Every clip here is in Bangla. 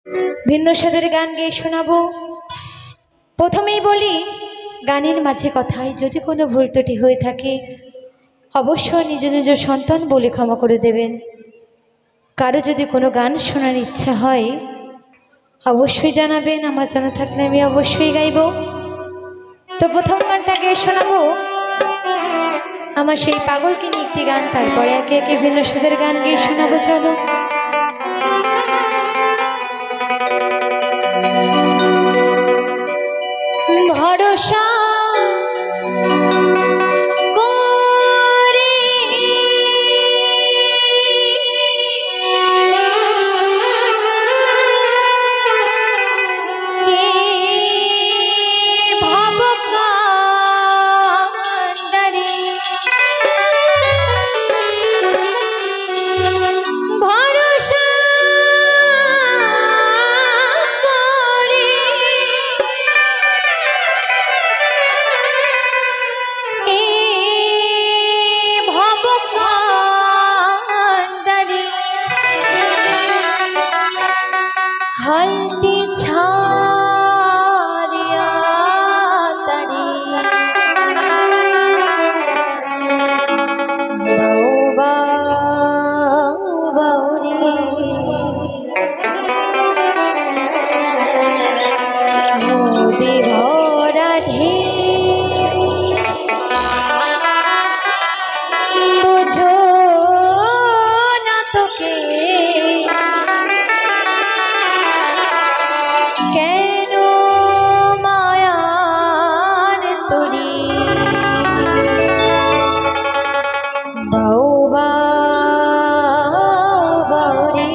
ভিন্ন স্বাদের গান গেয়ে শোনাবো। প্রথমেই বলি, গানের মাঝে কথায় যদি কোনো ভুল ত্রুটি হয়ে থাকে অবশ্যই নিজ নিজ সন্তান বলে ক্ষমা করে দেবেন। কারো যদি কোনো গান শোনার ইচ্ছা হয় অবশ্যই জানাবেন, আমার জানা থাকলে আমি অবশ্যই গাইব। তো প্রথম গানটা গেয়ে শোনাবো আমার সেই পাগলকে নিয়ে একটি গান, তারপরে একে একে ভিন্ন স্বাদের গান গেয়ে শোনাবো। চলো। ভরসা করে ভবকান্ডারে ভরসা করে ভবকান্ডারে হালটি ছাড়িয়া তারে বাউবা বাউরে নদী ভরা ঢেউ বুঝো না তোকে কেন মায়ার তরি বাউবা বাউরে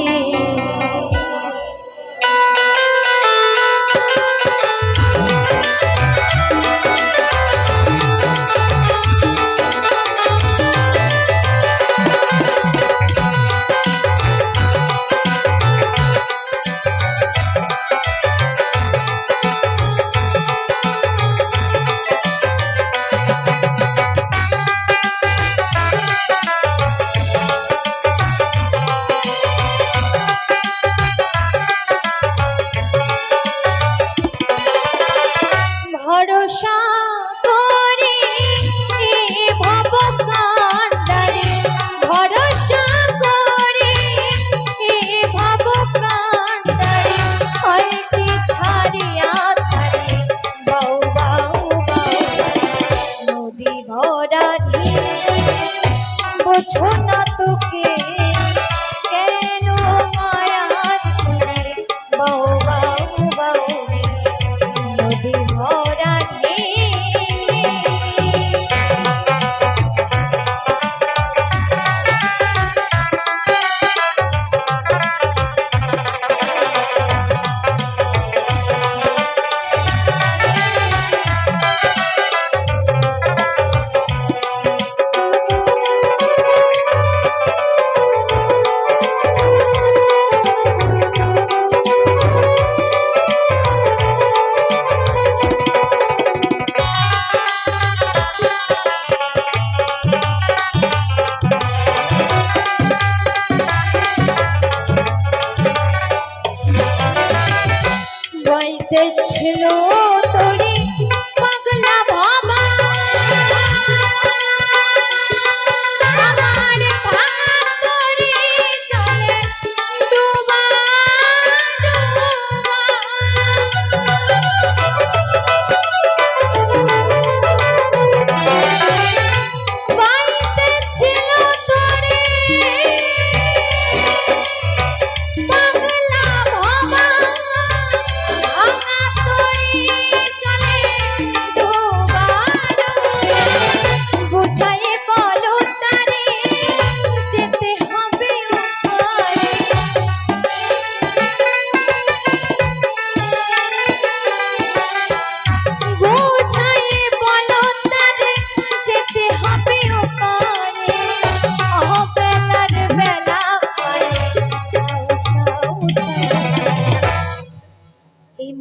ভরসা করে ভবকান্ডারে ভরসা করে ভবকান্ডারে হয়টি ছাড়িয়া তারে বাউ বাউ বাউ নদী ভরা বোঝো না তোকে কেন মায়ার তরি বাউ বাউ বাউ নদী ভরা বইতেছিল তোরে পাগলা ভাবা আমার ভাঙরে চলে ডুবা বইতেছিল তোরে পাগলা ভাবা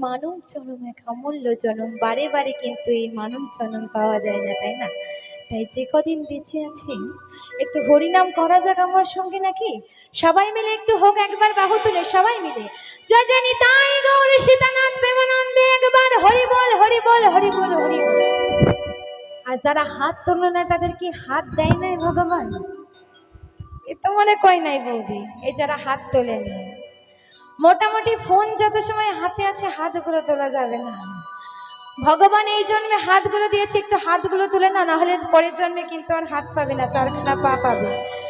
মানব জনম এক অমূল্য জনম, বারে বারে কিন্তু এই মানব জনম পাওয়া যায় না, তাই না? তাই যে কদিন বেঁচে আছি একটু হরিনাম করা যাক আমার সঙ্গে নাকি? সবাই মিলে একটু হোক একবার বাহু তুলে সবাই মিলে জয় জয় নিতাই গৌর সীতানাথ প্রেমানন্দে একবার হরি বল হরি বল হরি বল হরি বল। আর যারা হাত তুললো না তাদের কি হাত দেয় নাই ভগবান? এ তো মনে কয় নাই বৌদি, এই যারা হাত তোলেনি। মোটামুটি ফোন যত সময় হাতে আছে হাতগুলো তোলা যাবে না। ভগবান এই জন্মে হাতগুলো দিয়েছে, একটু হাতগুলো তুলে না, নাহলে পরের জন্মে কিন্তু আর হাত পাবে না, চারখানা পা পাবে।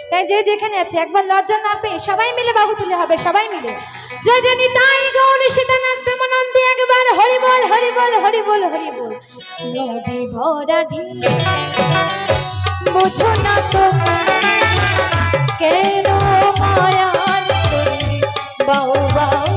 তাই যে যেখানে আছে একবার লজ্জা না পেয়ে সবাই মিলে বাহু তুলে হবে, সবাই মিলে জয় জয় নিতাই গৌর সীতানাথ প্রেমানন্দে একবার হরি বল হরি বল হরি বল হরি বল। নদী ভরা ঢেউ বোঝো না তো কেন মায়ার বাউ বাউ